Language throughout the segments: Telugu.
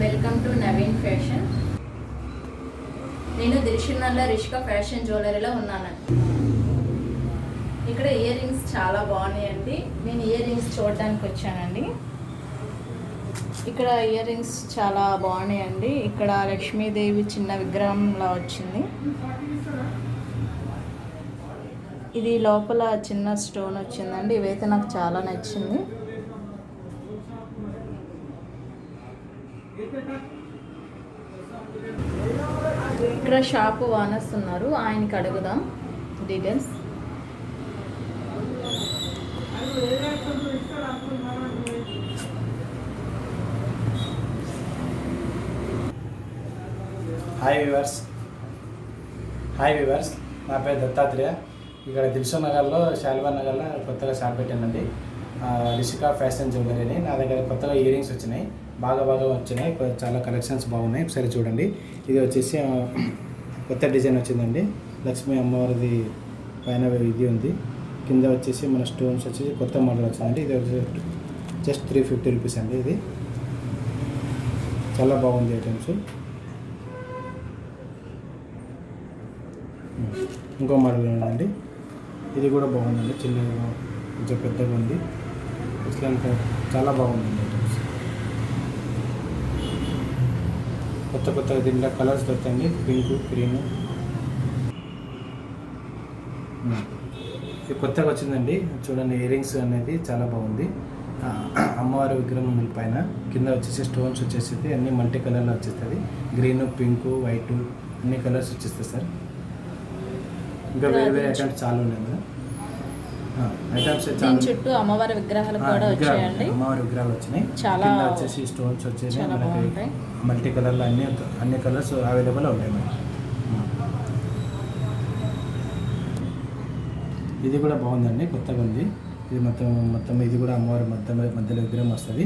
Welcome to Naveen fashion. నేను దిల్షుక్నగర్లో రిష్కా ఫ్యాషన్ జ్యువెలరీలో ఉన్నానండి. ఇక్కడ ఇయర్ రింగ్స్ చాలా బాగున్నాయండి. నేను ఇయర్ రింగ్స్ చూడడానికి వచ్చానండి. ఇక్కడ ఇయర్ రింగ్స్ చాలా బాగున్నాయండి. ఇక్కడ లక్ష్మీదేవి చిన్న విగ్రహంలా వచ్చింది. ఇది లోపల చిన్న స్టోన్ వచ్చిందండి. ఇవైతే నాకు చాలా నచ్చింది. ఇక్కడ షాపు ఓనర్స్ ఉన్నారు, ఆయనకి అడుగుదాం డీటెయిల్స్. హాయ్ వ్యూవర్స్, నా పేరు దత్తాత్రేయ. ఇక్కడ దిల్షుక్నగర్లో శాలివార్ నగర్లో కొత్తగా షాప్ పెట్టానండి. రిషికా ఫ్యాషన్ జ్యువెలరీ అని. నా దగ్గర కొత్తగా ఇయర్ రింగ్స్ వచ్చినాయి, బాగా వచ్చినాయి. చాలా కలెక్షన్స్ బాగున్నాయి, ఒకసారి చూడండి. ఇది వచ్చేసి కొత్త డిజైన్ వచ్చిందండి. లక్ష్మీ అమ్మవారిది పైన ఇది ఉంది, కింద వచ్చేసి మన స్టోన్స్ వచ్చేసి కొత్త మోడల్ వచ్చిందండి. ఇది జస్ట్ 350 రూపీస్ అండి. ఇది చాలా బాగుంది ఐటమ్స్. ఇంకో మోడల్ ఉందండి, ఇది కూడా బాగుందండి. చిన్నగా కొంచెం పెద్దగా ఉంది. ఇట్లా చాలా బాగుందండి ఐటమ్స్. కొత్తగా దీంట్లో కలర్స్ దొరుకుతాయండి, పింక్, గ్రీన్. ఇది కొత్తగా వచ్చిందండి. చూడండి, ఇయర్ రింగ్స్ అనేది చాలా బాగుంది. అమ్మవారి విగ్రహం పైన కింద వచ్చేసి స్టోన్స్ వచ్చేసి అన్ని మల్టీ కలర్లో వచ్చేస్తుంది. గ్రీన్, పింక్, వైట్ అన్ని కలర్స్ వచ్చేస్తాయి సార్. ఇంకా వేరే ఐటమ్స్ చాలా ఉన్నాయి మేడం. ఐటమ్స్ చుట్టూ అమ్మవారి విగ్రహాలు కూడా వచ్చాయండి. అమ్మవారి విగ్రహాలు వచ్చినాయి. చాలా వచ్చేసి స్టోన్స్ వచ్చేసి మనకి మల్టీ కలర్లో అన్ని కలర్స్ అవైలబుల్ ఉంటాయి మేడం. ఇది కూడా బాగుందండి, కొత్తగా ఉంది. ఇది మొత్తం ఇది కూడా అమ్మవారి మధ్యలో విగ్రహం వస్తుంది.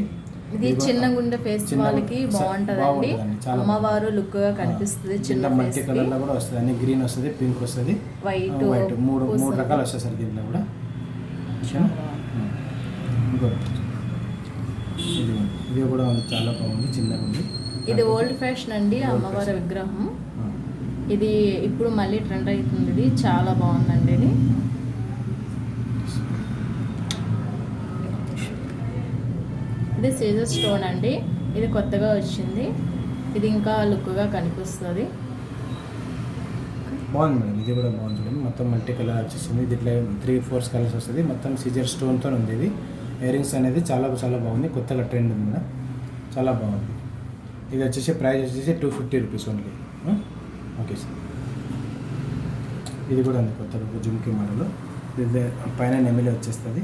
ఇది చిన్న గుండె ఫేస్ వాళ్ళకి బాగుంటదండి. అమ్మవారు లుక్ గా కనిపిస్తుంది. చిన్న మల్టీ కలర్ లో కూడా వస్తుంది. అన్ని గ్రీన్ వస్తుంది, పింక్ వస్తుంది, వైట్ మూడు రకాలు వస్తాయి సార్ దీంట్లో కూడా. ఇది కూడా చాలా బాగుంది, చిన్నగా ఉంది. ఇది ఓల్డ్ ఫ్యాషన్ అండి, అమ్మవారి విగ్రహం. ఇది ఇప్పుడు మళ్ళీ ట్రెండ్ అవుతుంది. ఇది చాలా బాగుందండి. ఇది సీజర్ స్టోన్ అండి. ఇది కొత్తగా వచ్చింది. ఇది ఇంకా లుక్గా కనిపిస్తుంది. బాగుంది మేడం, ఇది కూడా బాగుంది చూడండి. మొత్తం మల్టీ కలర్ వచ్చేసింది. దీంట్లో 3-4 కలర్స్ వస్తుంది. మొత్తం సీజర్ స్టోన్తో ఉంది. ఇది ఇయర్ రింగ్స్ అనేది చాలా బాగుంది. కొత్తగా ట్రెండ్ ఉంది మేడం, చాలా బాగుంది. ఇది వచ్చేసి ప్రైస్ వచ్చేసి 250 రూపీస్ ఓన్లీ. Okay sir. ఇది కూడా ఉంది కొత్తగా జుమ్కీ మోడల్. ఇది పైన నెమిలి వచ్చేస్తుంది.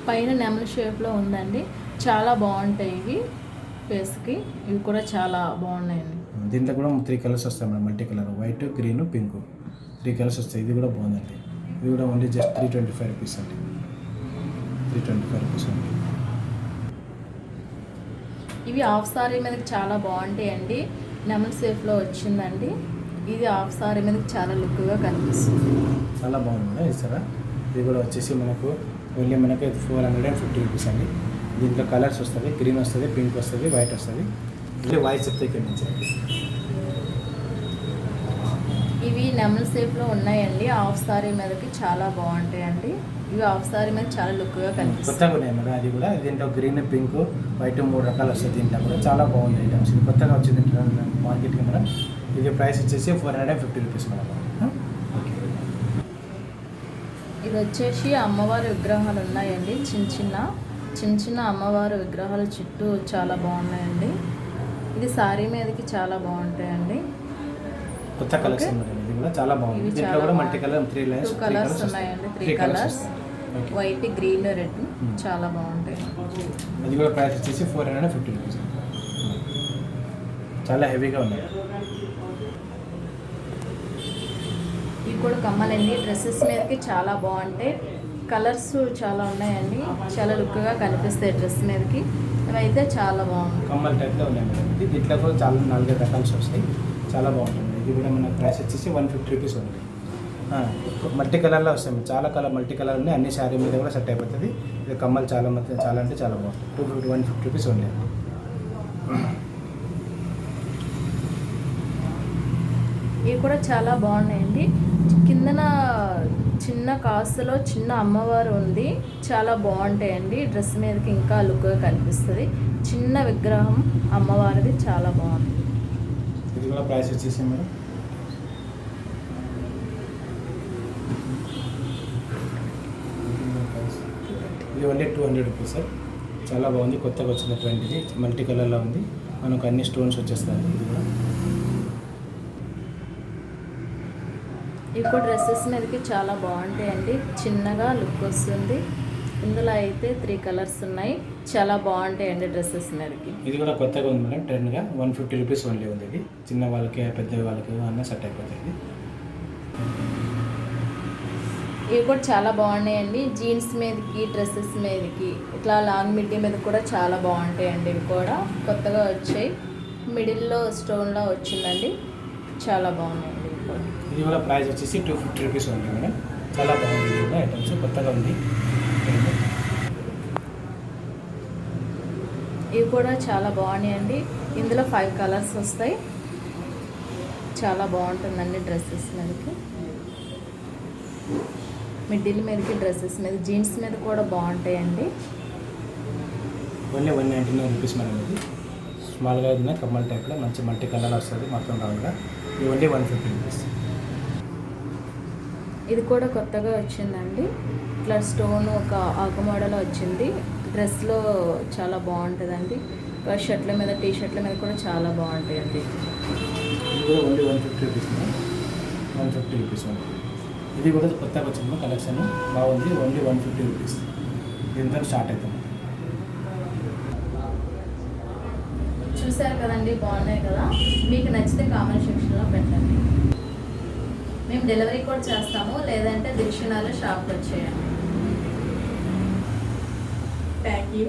పైన నెమలి షేప్లో ఉందండి. చాలా బాగుంటాయి ఇవి ఫేస్కి. ఇవి కూడా చాలా బాగున్నాయండి. దీంట్లో కూడా 3 కలర్స్ వస్తాయి madam, multi colour, white, green, pink 3 colours వస్తాయి. ఇది కూడా బాగుందండి. ఇది కూడా ఓన్లీ జస్ట్ 325 రూపీస్ అండి. 325 రూపీస్ అండి. ఇవి హాఫ్ సారీ మీదకి చాలా బాగుంటాయండి. నెమలి షేప్లో వచ్చిందండి. ఇది హాఫ్ సారీ మీదకి చాలా లుక్గా కనిపిస్తుంది. చాలా బాగుంది మేడం. ఇస్తారా? ఇది కూడా వచ్చేసి మనకు 450 రూపీస్ అండి. దీంట్లో కలర్స్ వస్తుంది, గ్రీన్ వస్తుంది, పింక్ వస్తుంది, వైట్ వస్తుంది. ఇది వాయిస్ చెప్తే ఇక్కడ నుంచి. ఇవి నెమల్ షేప్లో ఉన్నాయండి. హాఫ్ సారీ మీదకి చాలా బాగుంటాయండి. ఇవి హాఫ్ సారీ మీద చాలా లుక్గా కనిపిస్తుంది. కొత్తగా ఉన్నాయి మేడం. అది కూడా దీంట్లో గ్రీన్, పింక్, వైట్ 3 రకాలు వస్తాయి. దీంట్లో కూడా చాలా బాగుంది ఐటమ్స్. ఇది కొత్తగా వచ్చింది మార్కెట్కి మేడం. ఇది ప్రైస్ వచ్చేసి 450 రూపీస్ మేడం. ఇది వచ్చేసి అమ్మవారి విగ్రహాలు ఉన్నాయండి. చిన్న అమ్మవారి విగ్రహాలు చుట్టూ చాలా బాగున్నాయండి. ఇది సారీ మీదకి చాలా బాగుంటాయండి. కొత్త కలెక్షన్ మేడం. ఇది కూడా చాలా బాగుంది. దీంట్లో కూడా మల్టీ కలర్ 3 లైన్స్ 2 కలర్స్ ఉన్నాయండి. 3 కలర్స్, వైట్, గ్రీన్, రెడ్ చాలా బాగుంటాయి. అది కూడా ప్రైస్ వచ్చేసి 450 రూపీస్. చాలా హెవీగా ఉన్నాయి. ఇవి కూడా కమ్మలండి. డ్రెస్సెస్ మీదకి చాలా బాగుంటాయి. కలర్స్ చాలా ఉన్నాయండి. చాలా లుక్గా కనిపిస్తాయి డ్రెస్ మీదకి. ఇవైతే చాలా బాగుంది. కమ్మల టైప్లో ఉన్నాయి మేడం. ఇది దీంట్లో కూడా చాలా 4 రకాలు వస్తాయి. చాలా బాగుంటుంది. ఇది కూడా మన ప్రైస్ వచ్చేసి 150 రూపీస్ ఉంది. మల్టీ కలర్లో వస్తాయి, చాలా మల్టీ కలర్ ఉన్నాయి, అన్ని శారీ మీద కూడా సెట్ అయిపోతుంది. ఇది కమ్మలు చాలా అంటే చాలా బాగుంటుంది. 150 రూపీస్ ఓన్లీ అండి. ఇవి కూడా చాలా బాగున్నాయండి. కిందన చిన్న కాసులో చిన్న అమ్మవారు ఉంది, చాలా బాగుంటాయండి. డ్రెస్ మీదకి ఇంకా లుక్గా కనిపిస్తుంది. చిన్న విగ్రహం అమ్మవారిది చాలా బాగుంది. ఇది కూడా ప్రైస్ వచ్చేసి మేడం ఇది ఓన్లీ 200 రూపీస్ సార్. చాలా బాగుంది, కొత్తగా వచ్చిన ట్రెండ్ది, మల్టీ కలర్లో ఉంది, మనకు అన్ని స్టోన్స్ వచ్చేస్తాయి. ఇది కూడా ఇప్పుడు డ్రెస్సెస్ మీదకి చాలా బాగుంటాయండి, చిన్నగా లుక్ వస్తుంది. ఇందులో అయితే 3 కలర్స్ ఉన్నాయి, చాలా బాగుంటాయండి డ్రెస్సెస్ మీదకి. ఇది కూడా కొత్తగా ఉంది మేడం, ట్రెండ్గా 150 రూపీస్ ఓన్లీ ఉంది. ఇది చిన్న వాళ్ళకి పెద్ద వాళ్ళకి అన్నీ సెట్ అయిపోతుంది. ఇవి కూడా చాలా బాగున్నాయండి, జీన్స్ మీదకి డ్రెస్సెస్ మీదకి ఇట్లా లాంగ్ మిడ్డీ మీద కూడా చాలా బాగుంటాయండి. ఇవి కూడా కొత్తగా వచ్చాయి, మిడిల్లో స్టోన్లో వచ్చిందండి, చాలా బాగున్నాయండి. ఇవి కూడా ఇది కూడా ప్రైస్ వచ్చేసి 250 రూపీస్ ఉంది మేడం. చాలా బాగుంది, ఇది కూడా ఐటమ్స్ కొత్తగా ఉంది. ఇవి కూడా చాలా బాగున్నాయండి. ఇందులో 5 కలర్స్ వస్తాయి, చాలా బాగుంటుందండి డ్రెస్సెస్ మీదకి, మిడ్డీల మీదకి, డ్రెస్సెస్ మీద, జీన్స్ మీద కూడా బాగుంటాయండి. Only 199 rupees madam. ఇది స్మాల్గా ఉన్నాయి, కమ్మల్ టైప్లో మంచి మల్టీ కలర్ వస్తుంది మొత్తం రౌండ్గా. ఇది ఓన్లీ 150 రూపీస్. ఇది కూడా కొత్తగా వచ్చిందండి, ఇట్లా స్టోన్ ఒక ఆకు మోడల్ వచ్చింది. డ్రెస్లో చాలా బాగుంటుందండి, షర్ట్ల మీద, టీ షర్ట్ల మీద కూడా చాలా బాగుంటాయండి. ఇది కూడా only 150 rupees madam. 150 rupees only. ఇది కూడా కొత్తగా వచ్చింది కలెక్షన్, బాగుంది. Only 150 rupees. దీంతో స్టార్ట్ అవుతుంది. చూసారు కదండి, బాగున్నాయి కదా. మీకు నచ్చితే కామెంట్ సెక్షన్లో పెట్టండి, మేము డెలివరీ కూడా చేస్తాము. లేదంటే దిక్షణాలు షాప్కి వచ్చేయండి. Thank you.